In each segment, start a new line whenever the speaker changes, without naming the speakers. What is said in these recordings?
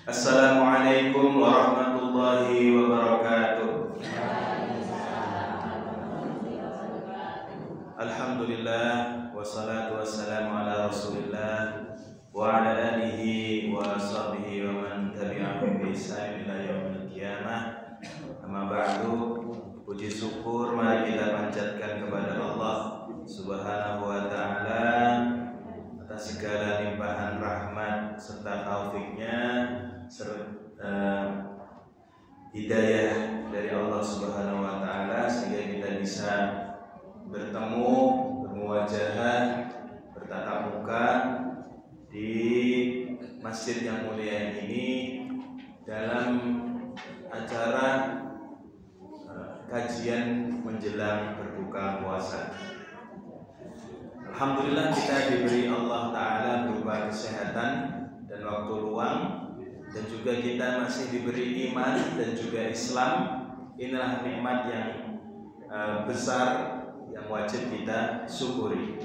Assalamualaikum warahmatullahi wabarakatuh. Alhamdulillah wassalatu wassalamu ala Rasulillah wa ala alihi wa sahbihi wa man tabi'ahum bi ihsan ila yaumil qiyamah. Amma ba'du, puji syukur mari kita panjatkan kepada Allah Subhanahu wa taala atas segala limpahan rahmat serta taufiknya serta hidayah dari Allah Subhanahu wa taala sehingga kita bisa bertemu, bermuwajahah, bertatap muka di masjid yang mulia ini dalam acara kajian menjelang berbuka puasa. Alhamdulillah kita diberi Allah Ta'ala berupa kesehatan dan waktu luang, dan juga kita masih diberi iman dan juga Islam. Inilah nikmat yang besar yang wajib kita syukuri.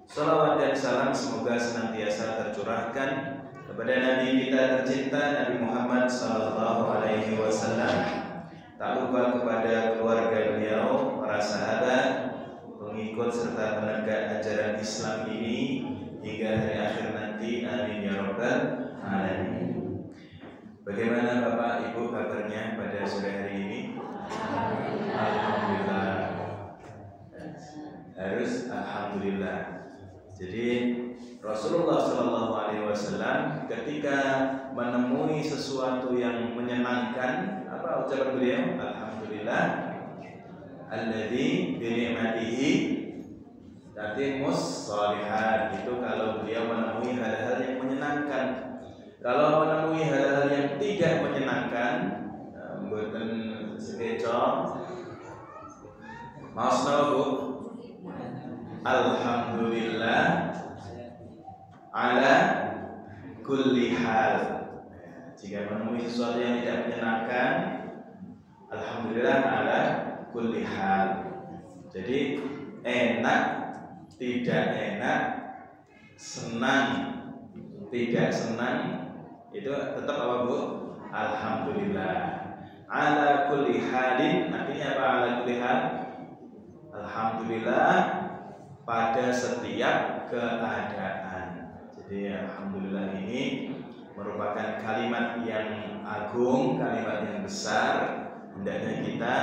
Salawat dan salam semoga senantiasa tercurahkan kepada Nabi kita tercinta Nabi Muhammad SAW. Tak lupa kepada keluarga beliau, para sahabat, pengikut serta penegak ajaran Islam ini hingga hari akhir nanti. Amin ya rabbal alamin. Bagaimana Bapak Ibu kabarnya pada sore hari ini? Alhamdulillah. Harus alhamdulillah. Jadi Rasulullah SAW ketika menemui sesuatu yang menyenangkan, apa ucapan beliau? Alhamdulillah alladzi bi ni'matihi tatimmus shalihat. Itu kalau beliau menemui hal-hal yang menyenangkan. Kalau menemui hal-hal yang tidak menyenangkan, mboten sekeco maos napa Bu? Alhamdulillah ala kulli hal. Jika menemui sesuatu yang tidak menyenangkan, alhamdulillah ala kulli hal. Jadi enak, tidak enak, senang, tidak senang, itu tetap apa Bu? Alhamdulillah. Ala kulli halin, artinya apa ala kulli hal? Alhamdulillah pada setiap keadaan. Jadi alhamdulillah ini merupakan kalimat yang agung, kalimat yang besar. Hendaknya kita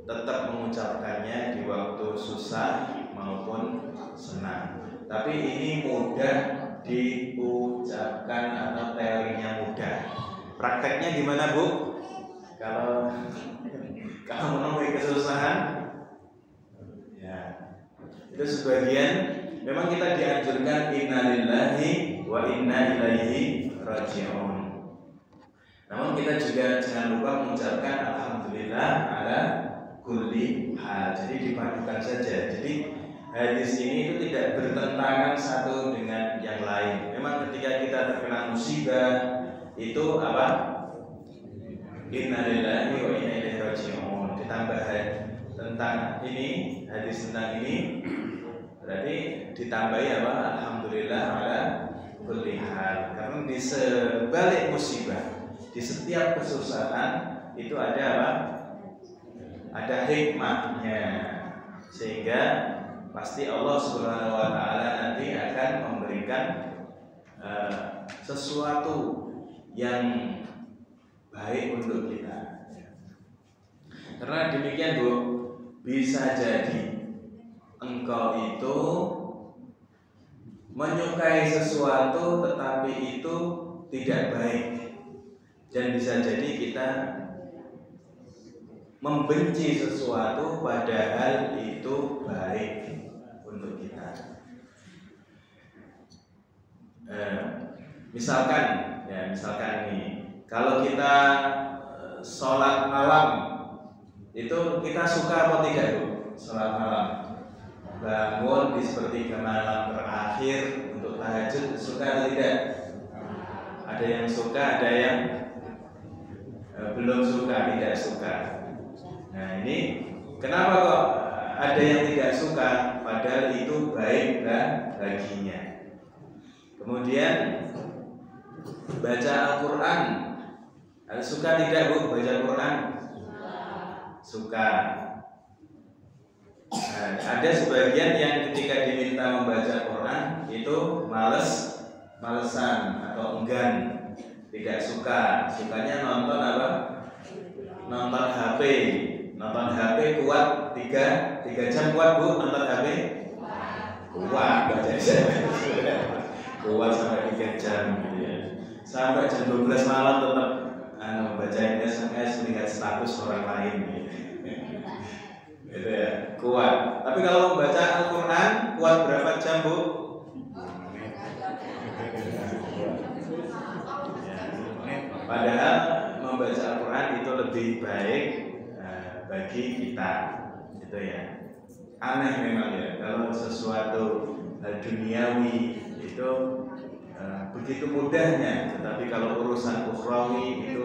tetap mengucapkannya di waktu susah maupun senang. Tapi ini mudah diucapkan atau teorinya mudah. Prakteknya gimana Bu? Kalau menemui kesusahan, ya itu sebagian memang kita dianjurkan innalillahi wa inna ilaihi raji'un. Namun kita juga jangan lupa mengucapkan alhamdulillah ala kulli hal. Jadi dipadukan saja. Jadi hadis ini itu tidak bertentangan satu dengan yang lain. Memang ketika kita terkena musibah itu apa? Innalillahi wa inna ilaihi raji'un. Ditambah tentang ini, hadis tentang ini, berarti ditambahi apa? Alhamdulillah ala kulli hal. Karena di sebalik musibah, di setiap kesusahan itu ada apa? Ada hikmahnya, sehingga pasti Allah Subhanahu wa taala nanti akan memberikan sesuatu yang baik untuk kita. Karena demikian Bu, bisa jadi engkau itu menyukai sesuatu tetapi itu tidak baik, dan bisa jadi kita membenci sesuatu padahal itu baik untuk kita. Misalkan ini, kalau kita sholat malam itu kita suka atau tidak Bu? Sholat malam, bangun di sepertiga malam terakhir untuk tahajud, suka atau tidak? Ada yang suka, ada yang belum suka, tidak suka. Nah ini kenapa kok ada yang tidak suka padahal itu baik baginya? Kemudian baca Al-Quran. Suka tidak Bu baca Al-Quran? Suka. Nah, ada sebagian yang ketika diminta membaca Al-Quran itu malesan atau enggan, tidak suka. Sukanya nonton apa? Nonton HP. Nonton HP kuat 3 jam kuat Bu nonton HP? Kuat baca kuat sampai 3 jam gitu ya. Sampai jam 12 malam tetap bacain SMS, lihat status orang lain gitu. Gitu ya, kuat. Tapi kalau membaca Al-Quran kuat berapa jam Bu? Padahal membaca Al-Quran itu lebih baik bagi kita, gitu ya. Aneh memang ya, kalau sesuatu duniawi itu begitu mudahnya, tetapi kalau urusan ukhrawi itu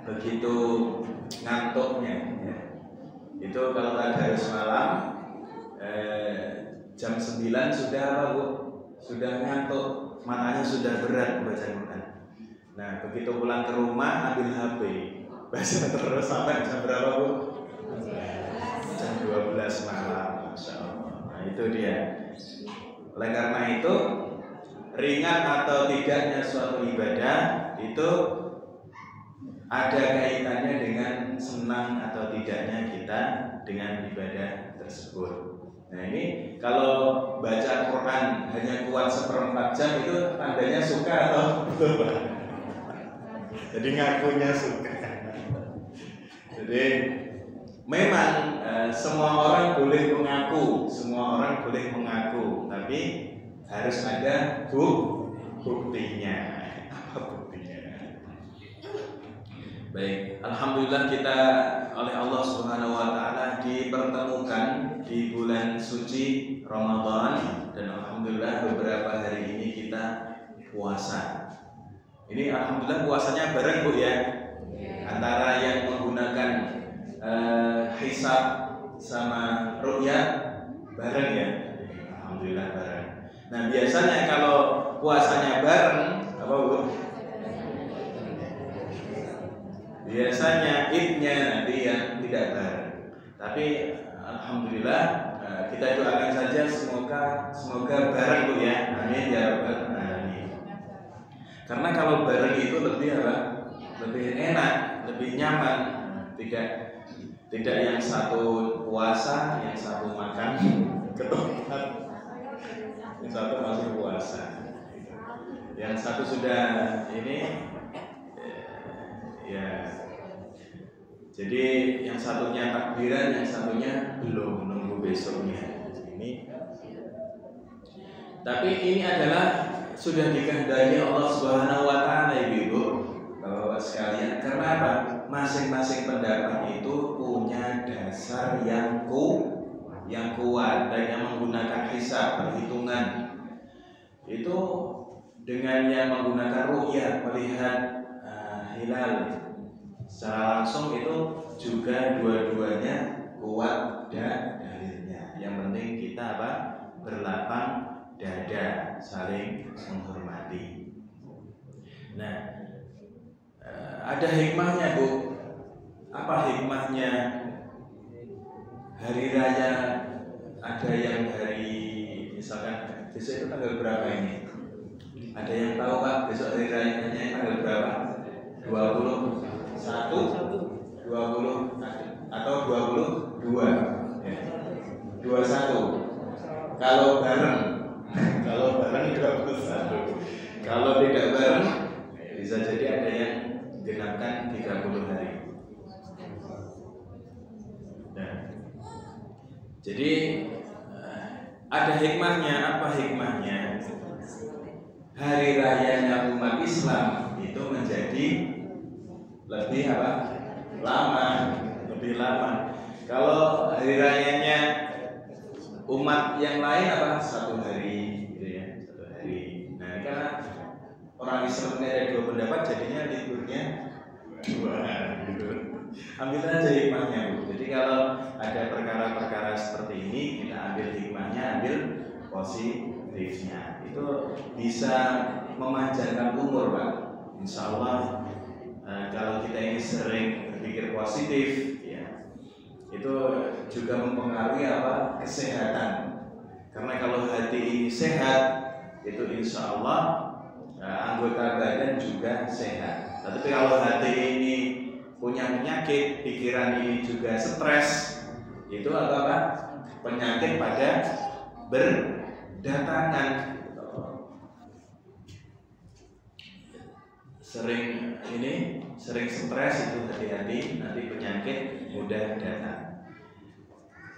begitu ngantuknya ya. Itu kalau tadarus malam jam 9 sudah apa Bu? Sudah ngantuk, matanya sudah berat membaca Quran. Nah, begitu pulang ke rumah ambil HP, baca terus sampai jam berapa Bu? Jam 12 malam, Masya Allah. Nah, itu dia. Oleh karena itu, ringan atau tidaknya suatu ibadah itu ada kaitannya dengan senang atau tidaknya kita dengan ibadah tersebut. Nah, ini kalau baca Quran hanya kuat 1/4 jam itu tandanya suka atau belum? Jadi ngakunya suka. Jadi memang semua orang boleh mengaku, tapi harus ada buktinya. Apa buktinya? Baik, alhamdulillah kita oleh Allah Subhanahu wa taala dipertemukan di bulan suci Ramadan dan alhamdulillah beberapa hari ini kita puasa. Ini alhamdulillah puasanya bareng Bu ya. Antara yang menggunakan hisab sama ru'yah bareng ya. Alhamdulillah bareng. Nah, biasanya kalau puasanya bareng apa Bu? Biasanya idnya nanti yang tidak bareng. Tapi alhamdulillah kita doakan saja semoga bareng Bu ya. Amin ya rabbal alamin. Karena kalau bareng itu lebih apa? Lebih enak, lebih nyaman. Tidak yang satu puasa, yang satu makan ketupat, yang satu masih puasa. Yang satu sudah ini ya. Jadi yang satunya takbiran, yang satunya belum, menunggu besoknya. Ini. Tapi ini adalah sudah dikehendaki Allah Subhanahu wa taala Ibu, Bapak sekalian. Karena apa? Masing-masing pendapat itu punya dasar yang kuat dan yang menggunakan hisab, perhitungan. Itu dengan yang menggunakan ru'yah, melihat hilal secara langsung itu juga dua-duanya kuat dalilnya. Yang penting kita apa? Berlapang dada, saling menghormati. Nah, ada hikmahnya Bu. Apa hikmahnya hari raya? Ada yang hari misalkan besok itu tanggal berapa ini? Ada yang tahu Pak besok hari rayanya tanggal berapa? 21, 20 atau 22 ya. 21 kalau bareng 21. Kalau tidak bareng bisa jadi ada yang genapkan 30 hari. Nah, jadi ada hikmahnya. Apa hikmahnya? Hari rayanya umat Islam itu menjadi lebih apa? Lebih lama. Kalau hari rayanya umat yang lain apa? 1 hari, gitu ya, 1 hari. Nah, karena orang Islam ada 2 pendapat, jadinya liburnya 2 hari. Gitu. Ambil aja hikmahnya Bu. Jadi kalau ada perkara-perkara seperti ini, kita ambil hikmahnya, ambil positifnya. Itu bisa memanjangkan umur, Pak. Insya Allah kalau kita ini sering berpikir positif, ya, itu juga mempengaruhi apa? Kesehatan. Karena kalau hati ini sehat, itu insya Allah anggota badan juga sehat. Tapi kalau hati ini punya penyakit, pikiran ini juga stres, itu apa? Penyakit pada berdatangan. Sering stres itu hati-hati, nanti penyakit mudah datang.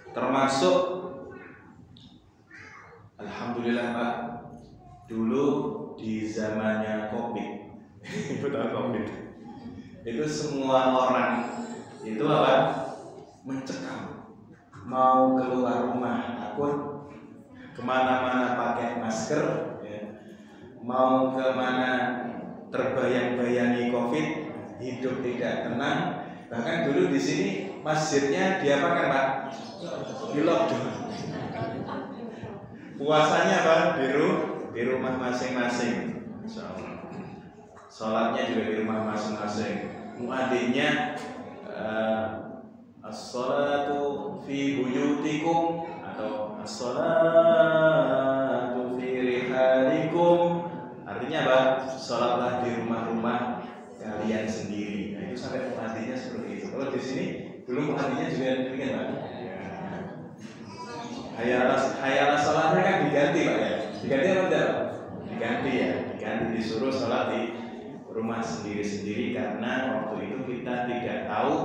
Termasuk alhamdulillah Pak, dulu di zamannya Covid, betul Covid, itu semua orang itu apa? Mencekam, mau keluar rumah takut, kemana-mana pakai masker, ya. Mau kemana terbayang-bayangi Covid, hidup tidak tenang. Bahkan dulu di sini masjidnya diapakan Pak? Di lockdown. Puasanya Pak di rumah masing-masing. Sholatnya juga di rumah masing-masing. Muadzinnya as-sholatu fi buyutikum atau as-sholatu fi rihalikum. Artinya apa? Sholatlah di rumah-rumah kalian sendiri. Nah, itu sampai muadzinnya seperti itu. Kalau di sini dulu muadzinnya juga demikian Pak. Hayalah sholatnya kan diganti Pak ya. Diganti apa enggak? Diganti ya. Diganti, disuruh sholat di rumah sendiri-sendiri karena waktu itu kita tidak tahu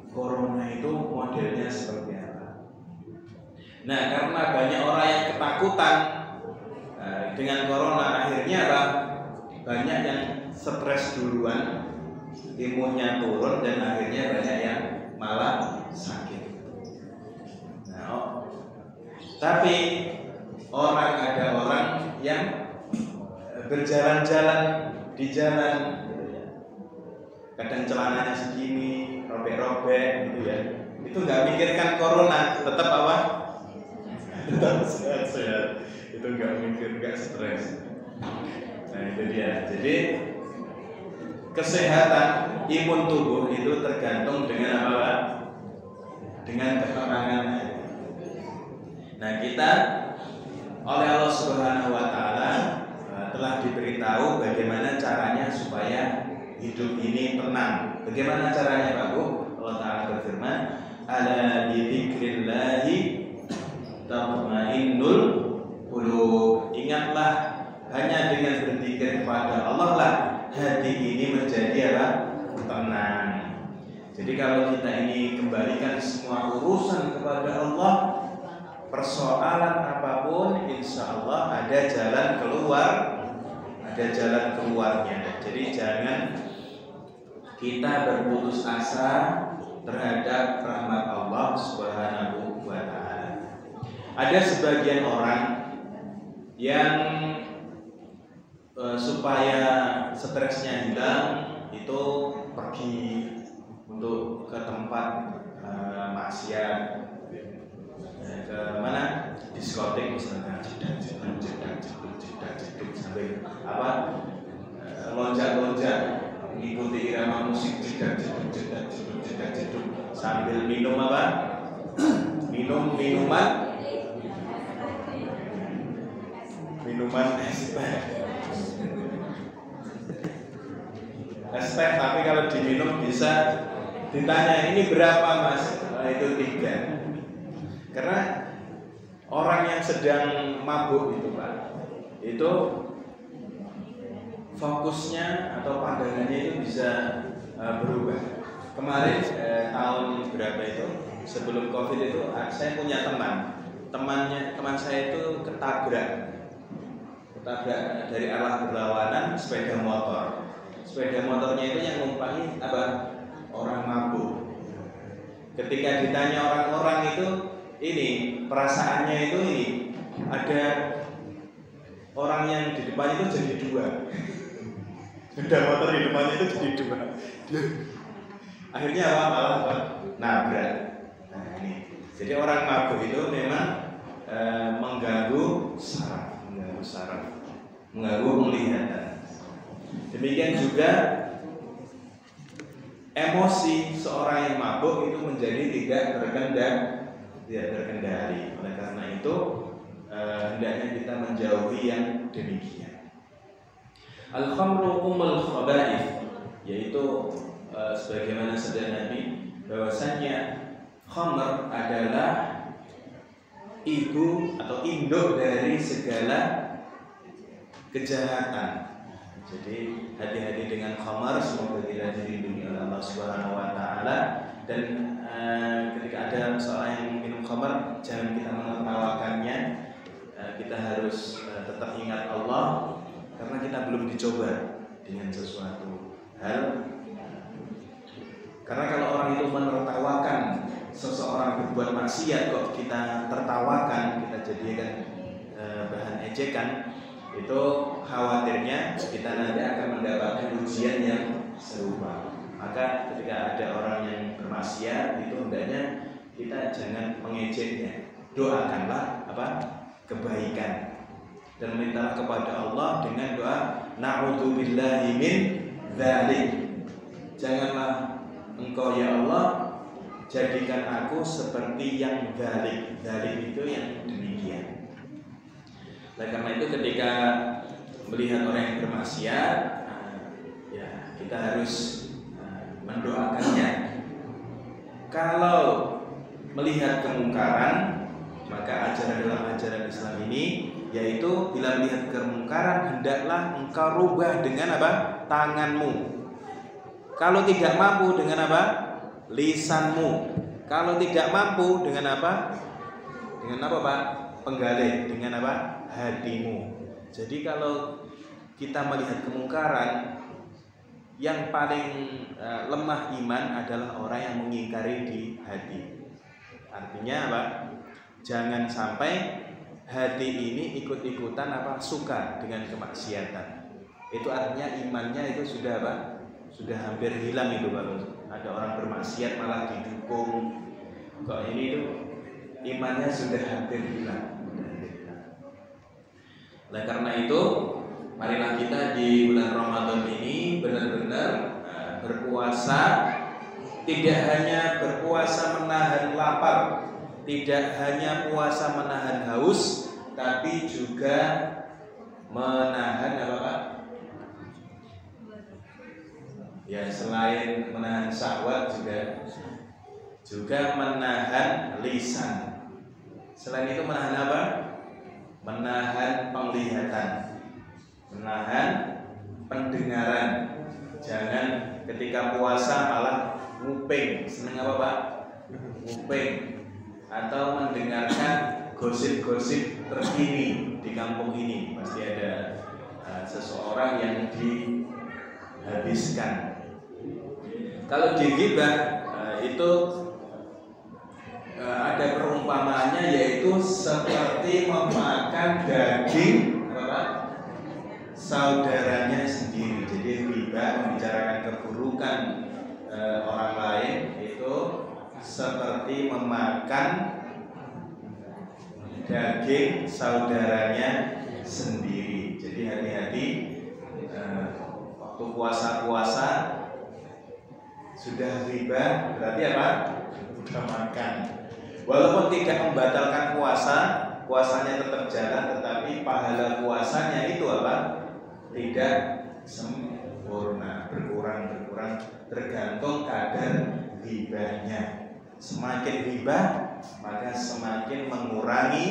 corona itu modelnya seperti apa. Nah, karena banyak orang yang ketakutan dengan corona, akhirnya apa? Banyak yang stres duluan, imunnya turun, dan akhirnya banyak yang malah sakit. Nah, tapi ada orang yang berjalan-jalan di jalan, kadang celananya segini, robek-robek gitu ya. Itu nggak mikirkan corona, tetap apa? Tetap sehat-sehat. Itu nggak mikir, nggak stres. Nah itu dia. Jadi kesehatan imun tubuh itu tergantung dengan apa Pak? Dengan ketenangan. Nah kita oleh Allah Subhanahu Wa Taala telah diberitahu bagaimana caranya supaya hidup ini tenang. Bagaimana caranya Pak Bu? Allah Taala berfirman, "Ala bi dzikrillahi tatma'innul qulub." Ingatlah, hanya dengan berzikir kepada Allah lah hati ini menjadi apa? Tenang. Jadi kalau kita ini kembalikan semua urusan kepada Allah, persoalan apapun insya Allah ada jalan keluar, ada jalan keluarnya. Jadi jangan kita berputus asa terhadap rahmat Allah Subhanahu wa Ta'ala. Ada sebagian orang yang supaya stresnya hilang itu pergi untuk ke tempat maksiat, ke mana? Diskotik misalnya, jedang sampai apa? Lonjak-lonjak mengikuti irama musik jedang sambil minum apa? Minuman es teh, tapi kalau diminum bisa ditanya ini berapa Mas? Itu 3. Karena orang yang sedang mabuk itu Pak, itu fokusnya atau pandangannya itu bisa berubah. Kemarin tahun berapa itu sebelum Covid itu saya punya teman saya itu ketabrak dari arah berlawanan sepeda motor. Sepeda motornya itu yang numpangi apa? Orang mabuk. Ketika ditanya orang-orang itu ini perasaannya itu ini ada orang yang di depan itu jadi 2. Sepeda motor di depannya itu jadi 2. Akhirnya apa? Malah nabrak. Nah ini. Jadi orang mabuk itu memang mengganggu saraf, mengganggu penglihatan. Demikian juga emosi seorang yang mabuk itu menjadi tidak terkendali. Oleh karena itu hendaknya kita menjauhi yang demikian. Al-khamru ummul khaba'ith, yaitu sebagaimana sabda Nabi bahwasanya khamr adalah ibu atau induk dari segala kejahatan. Jadi hati-hati dengan khamar, semoga kita dilindungi oleh Allah Subhanahu wa taala. Dan ketika ada seorang yang minum khamar, jangan kita menertawakannya. Kita harus tetap ingat Allah, karena kita belum dicoba dengan sesuatu hal. Karena kalau orang itu menertawakan seseorang berbuat maksiat, kok kita tertawakan, kita jadikan bahan ejekan, itu khawatirnya kita nanti akan mendapatkan ujian yang serupa. Maka ketika ada orang yang bermaksiat, itu hendaknya kita jangan mengejeknya. Doakanlah kebaikan dan mintalah kepada Allah dengan doa na'udzubillahi min dzalik. Janganlah Engkau ya Allah jadikan aku seperti yang dzalik. Dzalik itu yang demikian. Oleh karena itu ketika melihat orang yang bermaksiat, ya kita harus mendoakannya. Kalau melihat kemungkaran, maka ajaran dalam ajaran Islam ini yaitu bila melihat kemungkaran hendaklah engkau rubah dengan tanganmu. Kalau tidak mampu dengan lisanmu. Kalau tidak mampu dengan Dengan Pak? Penggalih. Dengan hatimu. Jadi kalau kita melihat kemungkaran, yang paling lemah iman adalah orang yang mengingkari di hati. Artinya jangan sampai hati ini ikut-ikutan suka dengan kemaksiatan. Itu artinya imannya itu sudah sudah hampir hilang itu Pak. Ada orang bermaksiat malah didukung. Kok ini itu imannya sudah hampir hilang. Oleh karena itu, marilah kita di bulan Ramadan ini benar-benar berpuasa. Tidak hanya berpuasa menahan lapar, tidak hanya puasa menahan haus, tapi juga menahan Pak? Ya, selain menahan syahwat juga menahan lisan. Selain itu menahan menahan penglihatan, menahan pendengaran. Jangan ketika puasa malah nguping. Seneng Pak? Nguping atau mendengarkan gosip-gosip terkini di kampung ini. Pasti ada seseorang yang dihabiskan. Kalau digibah itu ada perumpamaannya, yaitu seperti memakan daging saudaranya sendiri. Jadi ghibah, membicarakan keburukan orang lain, itu seperti memakan daging saudaranya sendiri. Jadi hati-hati waktu puasa-puasa sudah ghibah, berarti sudah makan. Walaupun tidak membatalkan puasanya tetap jalan, tetapi pahala puasanya itu tidak sempurna, berkurang, tergantung kadar ghibahnya. Semakin ghibah, maka semakin mengurangi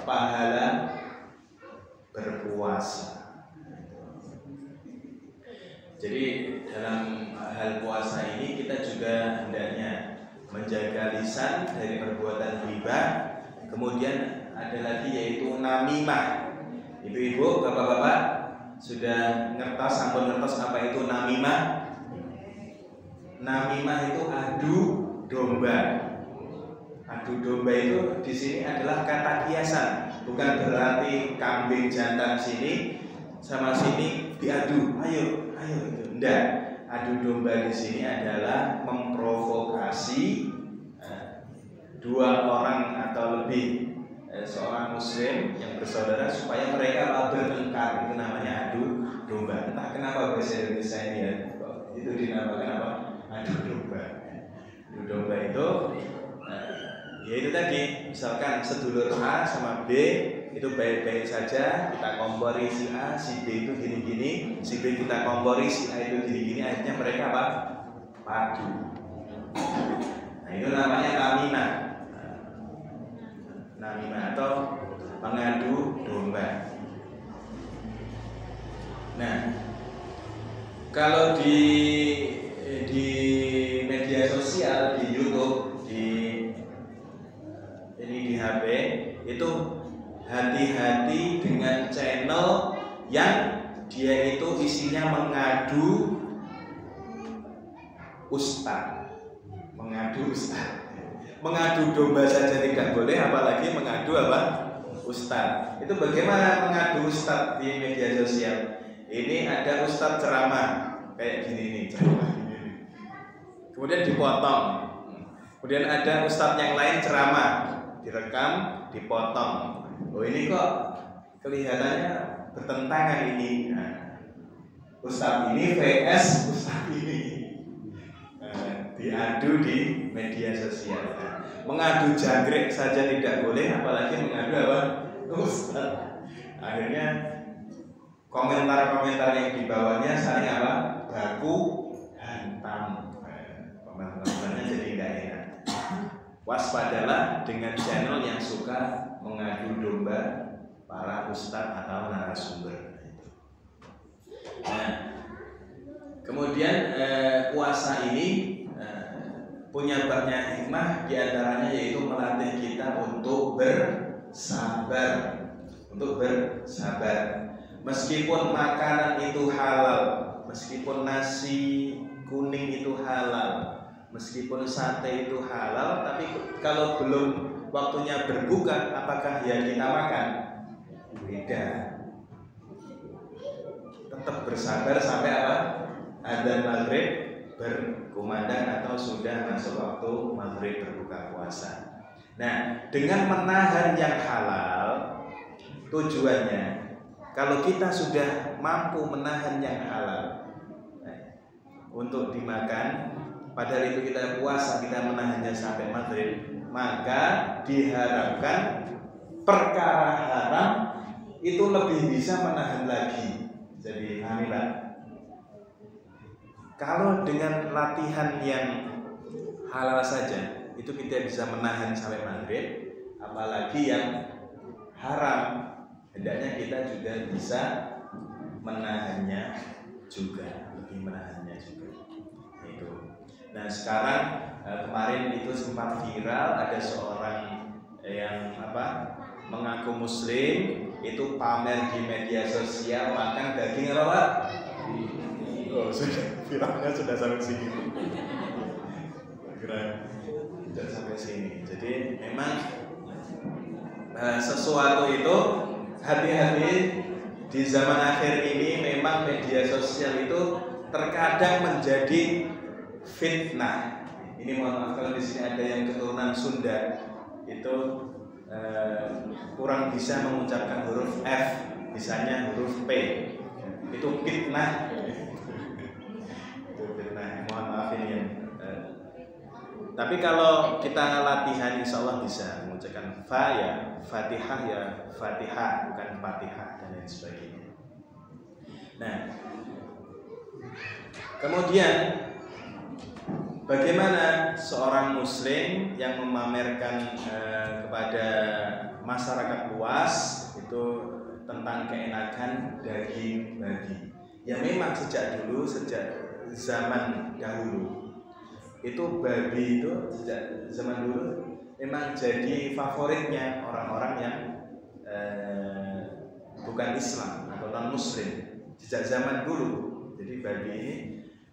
pahala berpuasa. Jadi dalam hal puasa ini kita juga hendaknya menjaga lisan dari perbuatan ghibah. Kemudian ada lagi yaitu namimah. Ibu-ibu, bapak-bapak sudah sampun ngertos apa itu namimah? Namimah itu adu domba. Adu domba itu di sini adalah kata kiasan, bukan berarti kambing jantan sini sama sini diadu. Ayo itu enggak. Adu domba di sini adalah memprovokasi dua orang atau lebih seorang muslim yang bersaudara supaya mereka bertengkar. Itu namanya adu domba. Entah kenapa bahasa Indonesia ini ya, itu dinamakan apa? Adu domba. Adu domba itu, ya itu tadi, misalkan sedulur A sama B itu baik-baik saja, kita kompori si A, si B itu gini-gini, si B kita kompori si A itu gini-gini, akhirnya mereka apa? Padu. Nah itu namanya namimah. Namimah atau mengadu domba. Nah, kalau di media sosial, di YouTube, di HP itu hati-hati dengan channel yang dia itu isinya mengadu ustaz, mengadu domba saja tidak boleh, apalagi mengadu apa? Ustaz. Itu bagaimana mengadu ustaz di media sosial? Ini ada ustaz ceramah kayak gini nih, ceramah gini. Kemudian dipotong. Kemudian ada ustaz yang lain ceramah, direkam, dipotong. Oh ini kok kelihatannya bertentangan ini. Nah, ustaz ini vs ustaz ini. Diadu di media sosial. Mengadu jangkrik saja tidak boleh, apalagi mengadu apa? Ustaz. Akhirnya komentar-komentar yang di bawahnya saling apa? Baku hantam. Komentar-komentarnya jadi nggak enak. Waspadalah dengan channel yang suka mengadu domba para ustadz atau narasumber. Nah, kemudian puasa ini punya banyak hikmah, diantaranya yaitu melatih kita untuk bersabar, Meskipun makanan itu halal, meskipun nasi kuning itu halal, meskipun sate itu halal, tapi kalau belum waktunya berbuka, apakah ya kita makan? Tidak. Tetap bersabar sampai apa? Adzan maghrib berkumandang atau sudah masuk waktu maghrib berbuka puasa. Nah, dengan menahan yang halal, tujuannya kalau kita sudah mampu menahan yang halal untuk dimakan, padahal itu kita puasa, kita menahannya sampai maghrib, maka diharapkan perkara haram itu lebih bisa menahan lagi. Jadi pahami Pak? Kalau dengan latihan yang halal saja itu kita bisa menahan sampai maghrib, apalagi yang haram, hendaknya kita juga bisa menahannya juga, lebih menahannya juga. Itu. Nah sekarang kemarin itu sempat viral, ada seorang yang mengaku Muslim itu pamer di media sosial makan daging apa? Oh, viralnya sudah sampai sini. Kira tidak sampai sini. Jadi memang sesuatu itu hati-hati di zaman akhir ini. Memang media sosial itu terkadang menjadi fitnah. Ini mohon maaf kalau di sini ada yang keturunan Sunda itu kurang bisa mengucapkan huruf F, misalnya huruf P, itu fitnah. Itu fitnah. Mohon maaf ini ya. Tapi kalau kita latihan, insya Allah bisa mengucapkan fa ya Fatihah ya Fatihah, bukan Fatihah dan lain sebagainya. Nah, kemudian bagaimana seorang Muslim yang memamerkan kepada masyarakat luas itu tentang keenakan daging babi? Ya memang sejak dulu, sejak zaman dahulu itu babi itu sejak zaman dulu memang jadi favoritnya orang-orang yang bukan Islam atau non Muslim sejak zaman dulu. Jadi babi ini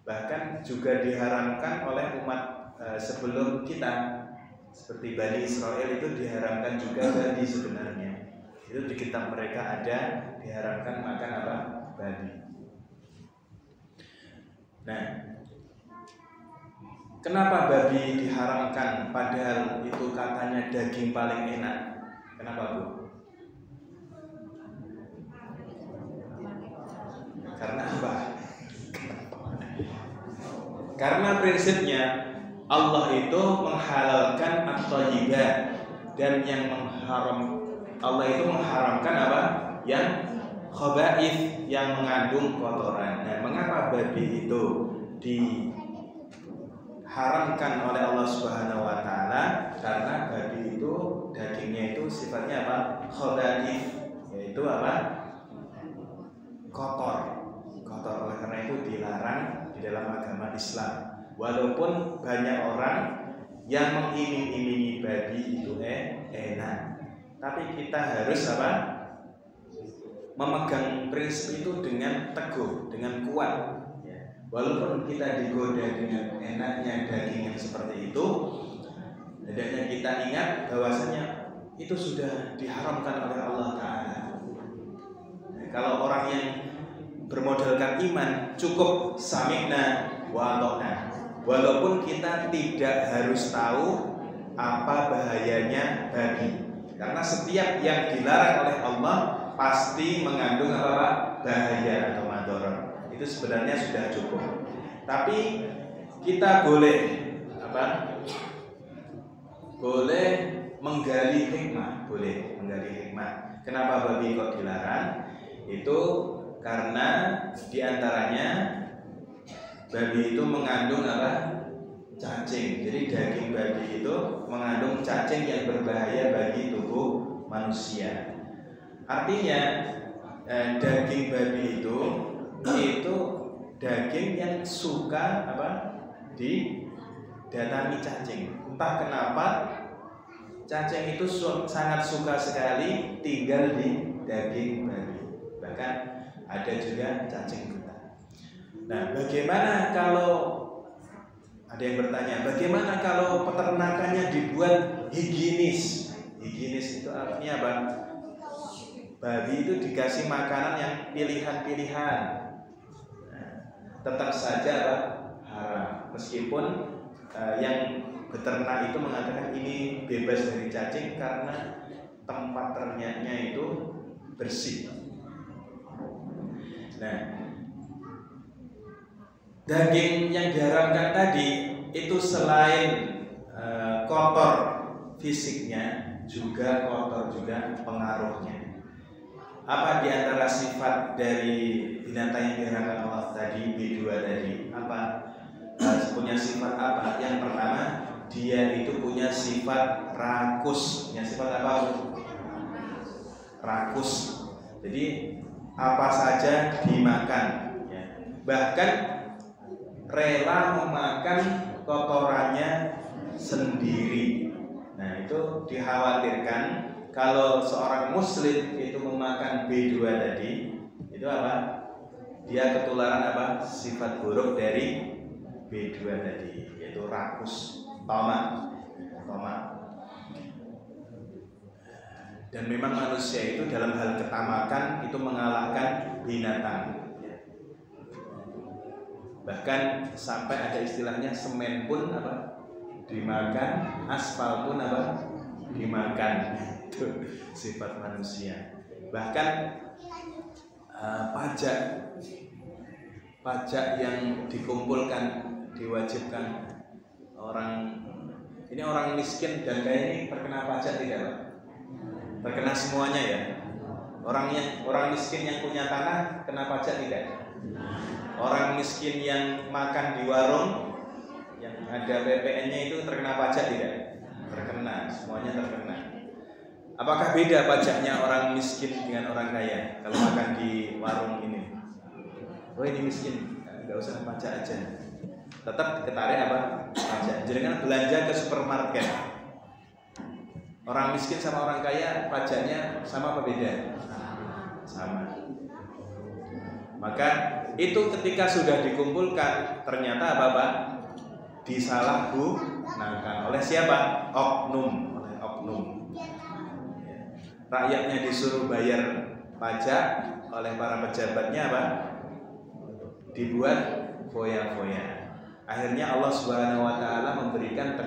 bahkan juga diharamkan oleh umat sebelum kita, seperti Bani Israel itu diharamkan juga babi sebenarnya. Itu di kitab mereka ada diharamkan makan apa? Babi. Nah, kenapa babi diharamkan padahal itu katanya daging paling enak? Kenapa Bu? Karena apa? Karena prinsipnya Allah itu menghalalkan at-thayyibat, dan yang Allah itu mengharamkan apa? Yang khaba'ith, yang mengandung kotoran. Nah, mengapa babi itu diharamkan oleh Allah Subhanahu wa taala? Karena babi itu dagingnya itu sifatnya apa? Khaba'ith, yaitu apa? Kotor. Oleh karena itu dilarang di dalam agama Islam. Walaupun banyak orang yang mengiming-imingi babi itu enak, tapi kita harus apa? Memegang prinsip itu dengan teguh, dengan kuat. Walaupun kita digoda dengan enaknya daging yang seperti itu, hendaknya kita ingat bahwasanya itu sudah diharamkan oleh Allah Ta'ala. Kalau orang yang bermodalkan iman, cukup sami'na wa ata'na, walaupun kita tidak harus tahu apa bahayanya babi, karena setiap yang dilarang oleh Allah pasti mengandung apa bahaya atau madharat. Itu sebenarnya sudah cukup. Tapi kita boleh apa? Boleh menggali hikmah, Kenapa babi kok dilarang? Itu karena diantaranya babi itu mengandung apa? Cacing. Jadi daging babi itu mengandung cacing yang berbahaya bagi tubuh manusia. Artinya daging babi itu daging yang suka apa? Didatangi cacing. Entah kenapa cacing itu sangat suka sekali tinggal di daging babi. Bahkan ada juga cacing buta. Nah, bagaimana kalau ada yang bertanya, bagaimana kalau peternakannya dibuat higienis? Higienis itu artinya apa? Babi itu dikasih makanan yang pilihan-pilihan. Nah, tetap saja apa? Haram. Meskipun yang beternak itu mengatakan ini bebas dari cacing karena tempat ternaknya itu bersih. Nah, daging yang diharamkan tadi itu selain kotor fisiknya, juga kotor juga pengaruhnya. Apa di antara sifat dari binatang yang diharamkan Allah tadi, B2 tadi? Apa? Punya sifat apa? Yang pertama, dia itu punya sifat rakus. Punya sifat apa? Rakus. Jadi apa saja dimakan, ya. Bahkan rela memakan kotorannya sendiri. Nah, itu dikhawatirkan kalau seorang muslim itu memakan B2 tadi, itu apa? Dia ketularan apa? Sifat buruk dari B2 tadi, yaitu rakus, tamak. Dan memang manusia itu dalam hal ketamakan itu mengalahkan binatang. Bahkan sampai ada istilahnya semen pun apa? Dimakan, aspal pun apa? Dimakan. Itu sifat manusia. Bahkan pajak yang dikumpulkan, diwajibkan orang miskin dan kaya ini terkena pajak tidak, Pak? Terkena semuanya ya. Orang miskin yang punya tanah kena pajak tidak? Orang miskin yang makan di warung yang ada PPN-nya itu terkena pajak tidak? Terkena, semuanya terkena. Apakah beda pajaknya orang miskin dengan orang kaya kalau makan di warung ini? Oh, ini miskin, nggak usah pajak aja. Tetap ketarik apa? Pajak. Jadi kan belanja ke supermarket. Orang miskin sama orang kaya pajaknya sama apa beda? Sama. Maka itu ketika sudah dikumpulkan ternyata apa? Disalahgunakan oleh siapa? Oknum. Rakyatnya disuruh bayar pajak, oleh para pejabatnya apa? Dibuat foya-foya. Akhirnya Allah Subhanahu wa taala memberikan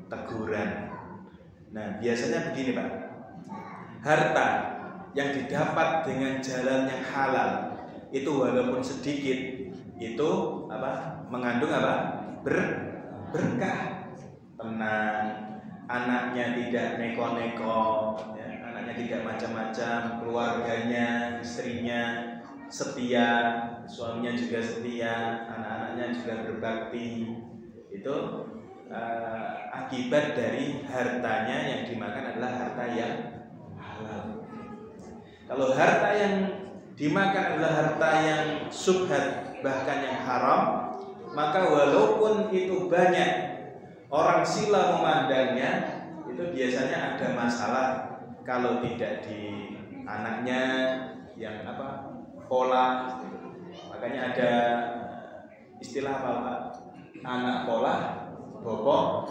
teguran. Nah, biasanya begini, Pak. Harta yang didapat dengan jalan yang halal itu walaupun sedikit itu apa? Mengandung apa? Berkah. Tenang, anaknya tidak neko-neko, ya, anaknya tidak macam-macam, keluarganya, istrinya setia, suaminya juga setia, anak-anaknya juga berbakti. Itu akibat dari hartanya yang dimakan adalah harta yang halal. Kalau harta yang dimakan adalah harta yang syubhat, bahkan yang haram, maka walaupun itu banyak orang sila memandangnya, itu biasanya ada masalah kalau tidak di anaknya yang apa? Pola. Makanya ada istilah apa Pak? Anak pola, bobok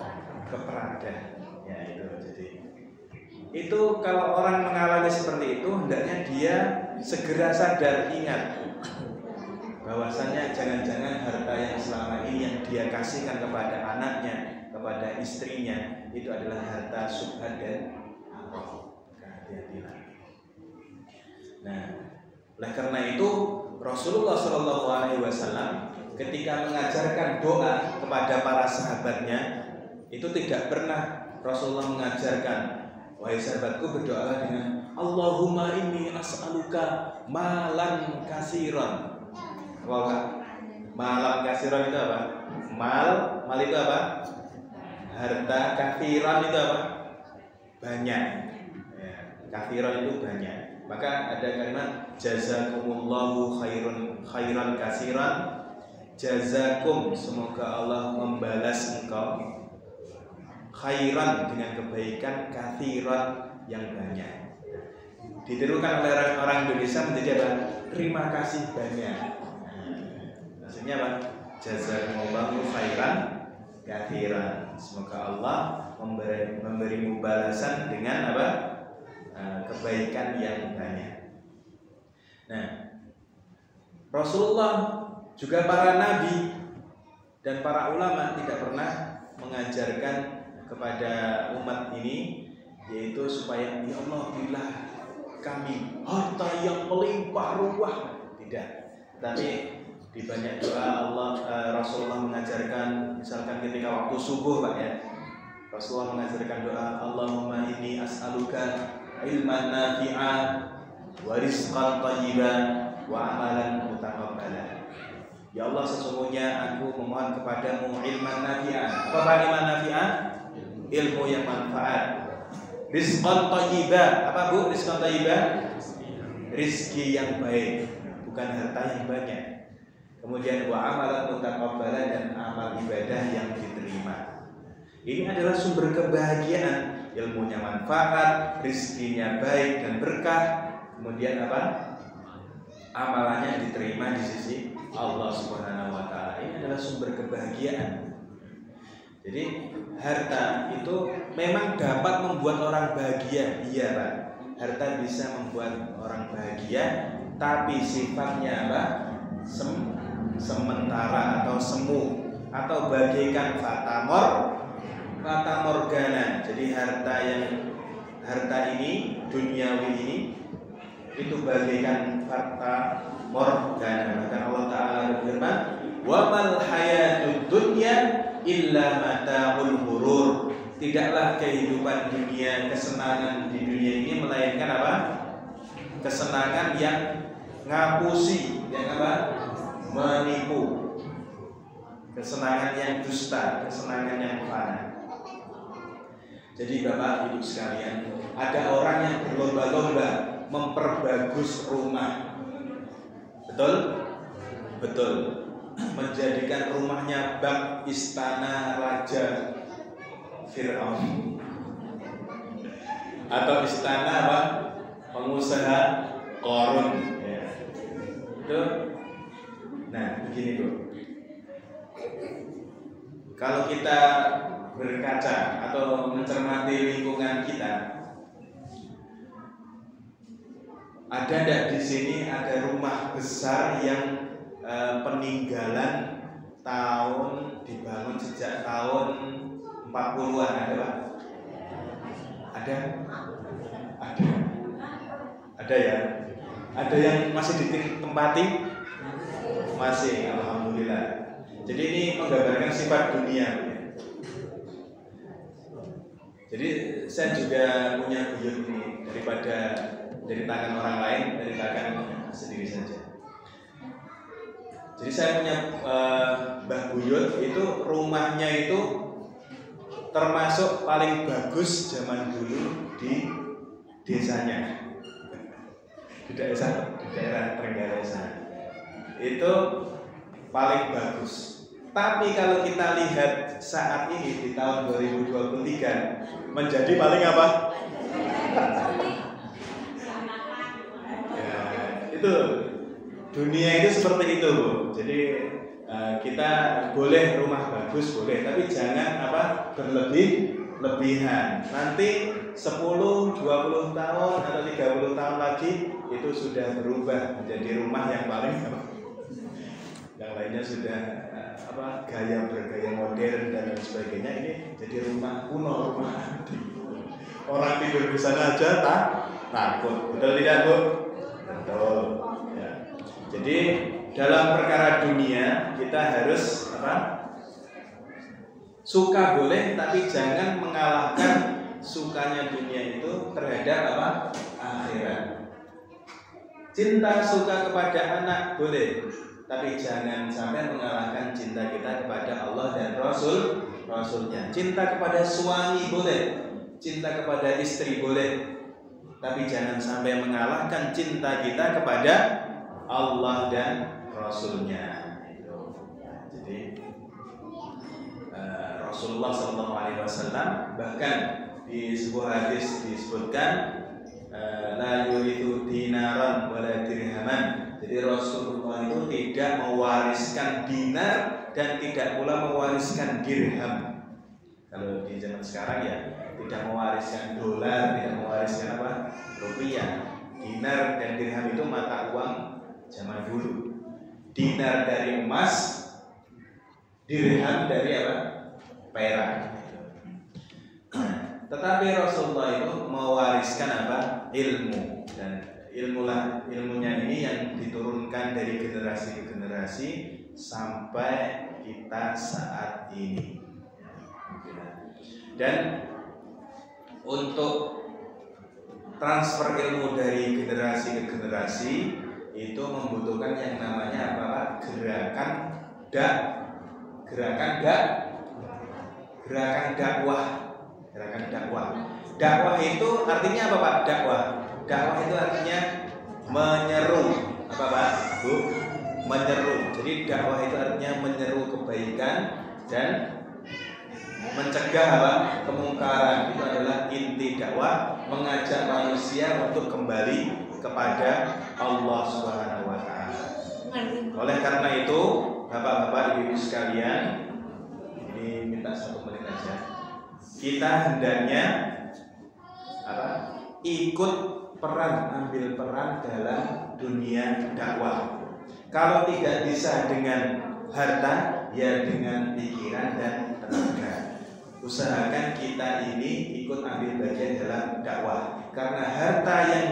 keperada. Ya itu. Jadi itu kalau orang mengalami seperti itu, hendaknya dia segera sadar, ingat bahwasanya jangan-jangan harta yang selama ini yang dia kasihkan kepada anaknya, kepada istrinya, itu adalah harta syubhat dan haram. Hati-hatilah. Nah, oleh karena itu Rasulullah SAW ketika mengajarkan doa kepada para sahabatnya, itu tidak pernah Rasulullah mengajarkan, wahai sahabatku berdoalah dengan Allahumma inni as'aluka malan kasiran. Apa? Malan kasiran itu apa? Mal itu apa? Harta. Kafiran itu apa? Banyak. Ya, kafiran itu banyak. Maka ada kalimat jazakumullahu khairan kasiran. Jazakum, semoga Allah membalas engkau khairan dengan kebaikan, katsiran yang banyak. Ditirukan oleh orang Indonesia menjadi apa? Terima kasih banyak. Maksudnya apa? Jazakumullahu khairan katsiran. Semoga Allah memberimu balasan dengan apa? Kebaikan yang banyak. Nah, Rasulullah juga para nabi dan para ulama tidak pernah mengajarkan kepada umat ini, yaitu supaya ya Allah berilah kami harta yang melimpah ruah. Tidak. Tapi di banyak doa Rasulullah mengajarkan, misalkan ketika waktu subuh Pak ya, Rasulullah mengajarkan doa Allahumma inni as'aluka ilman nafi'an wa rizqan thayyiban wa amalan mutaqabbalan. Ya Allah, sesungguhnya aku memohon kepadamu ilman nafi'an. Apa ilman nafi'an? Ilmu yang manfaat. Rizqan thayyiban. Apa Bu? Rizqan thayyiban? Rizki yang baik, bukan harta yang banyak. Kemudian wa amalan mutaqabbalan, dan amal ibadah yang diterima. Ini adalah sumber kebahagiaan. Ilmunya manfaat, rizkinya baik dan berkah. Kemudian apa? Amalannya diterima di sisi Allah Subhanahu wa taala. Ini adalah sumber kebahagiaan. Jadi harta itu memang dapat membuat orang bahagia, iya Pak. Harta bisa membuat orang bahagia, tapi sifatnya apa? Sementara atau semu, atau bagaikan fata morgana. Jadi harta ini duniawi ini itu bagaikan fata morgana. Maka Allah Ta'ala berfirman, wa mal hayatud dunya illa mata'ul ghurur. Tidaklah kehidupan dunia, kesenangan di dunia ini melainkan apa? Kesenangan yang ngapusi, yang apa? Menipu. Kesenangan yang dusta, kesenangan yang fana. Jadi Bapak Ibu sekalian, ada orang yang berlomba-lomba memperbagus rumah. Betul? Betul. Menjadikan rumahnya bak istana Raja Fir'aun, atau istana apa? Pengusaha Qarun. Ya. Itu. Nah, begini Bu. Kalau kita berkaca atau mencermati lingkungan kita, ada tidak di sini ada rumah besar yang peninggalan tahun dibangun sejak tahun 40-an, ada Pak? Ada ya. Ada yang masih ditempati? Masih, alhamdulillah. Jadi ini menggambarkan sifat dunia. Jadi saya juga punya buyut ini, daripada dari tangan orang lain, dari tangan sendiri saja. Jadi saya punya Mbah Buyut itu rumahnya itu termasuk paling bagus zaman dulu di desanya, di daerah Trenggalek sana. Itu paling bagus. Tapi kalau kita lihat saat ini di tahun 2023 menjadi paling apa? Ya, itu dunia itu seperti itu, Bu. Jadi kita boleh rumah bagus boleh, tapi jangan berlebihan. Nanti 10, 20 tahun atau 30 tahun lagi itu sudah berubah menjadi rumah yang paling yang lainnya sudah bergaya modern dan lain sebagainya. Ini jadi rumah kuno, rumah antik. Orang tidur di sana aja takut. Betul tidak, Bu? Betul. Ya. Jadi dalam perkara dunia kita harus suka boleh, tapi jangan mengalahkan sukanya dunia itu terhadap akhirat. Cinta suka kepada anak boleh, tapi jangan sampai mengalahkan cinta kita kepada Allah dan Rasulnya. Cinta kepada suami boleh, cinta kepada istri boleh, tapi jangan sampai mengalahkan cinta kita kepada Allah dan Rasulnya. Jadi Rasulullah SAW bahkan di sebuah hadis disebutkan la yurithu dinaran wala dirhaman. Jadi Rasulullah itu tidak mewariskan dinar dan tidak pula mewariskan dirham. Kalau di zaman sekarang ya tidak mewariskan dolar, tidak mewariskan rupiah. Dinar dan dirham itu mata uang zaman dulu. Dinar dari emas, dirham dari perak. Tetapi Rasulullah itu mewariskan ilmu, dan ilmunya ini yang diturunkan dari generasi ke generasi sampai kita saat ini. Dan untuk transfer ilmu dari generasi ke generasi itu membutuhkan yang namanya gerakan dakwah. Dakwah itu artinya apa, Pak? Dakwah itu artinya menyeru. Apa, Pak? Bu? Menyeru. Jadi dakwah itu artinya menyeru kebaikan dan mencegah kemungkaran. Itu adalah inti dakwah, mengajak manusia untuk kembali kepada Allah Subhanahu wa taala. Oleh karena itu, Bapak-bapak, Ibu-ibu sekalian, ini minta 1 menit aja. Kita hendaknya ambil peran dalam dunia dakwah. Kalau tidak bisa dengan harta, ya dengan pikiran dan tenaga. Usahakan kita ini ikut ambil bagian dalam dakwah, karena harta yang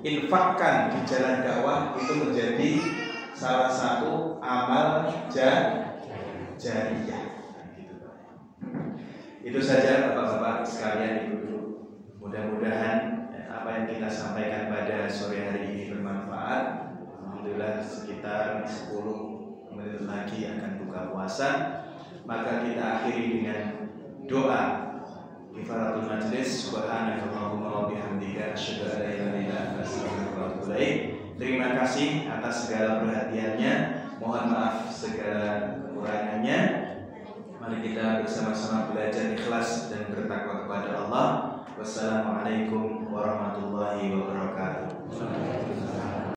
diinfakkan di jalan dakwah itu menjadi salah satu amal jariyah. Itu saja Bapak-bapak sekalian, Ibu-ibu. Mudah-mudahan apa yang kita sampaikan pada sore hari ini bermanfaat. Alhamdulillah sekitar 10 menit lagi akan buka puasa. Maka kita akhiri dengan doa kifaratul majlis. Subhanakallahumma wa bihamdika asyhadu an la ilaha illa anta astaghfiruka wa atubu ilaik. Terima kasih atas segala perhatiannya. Mohon maaf segala kekurangannya. Mari kita bersama-sama belajar ikhlas dan bertakwa kepada Allah. Wassalamualaikum warahmatullahi wabarakatuh.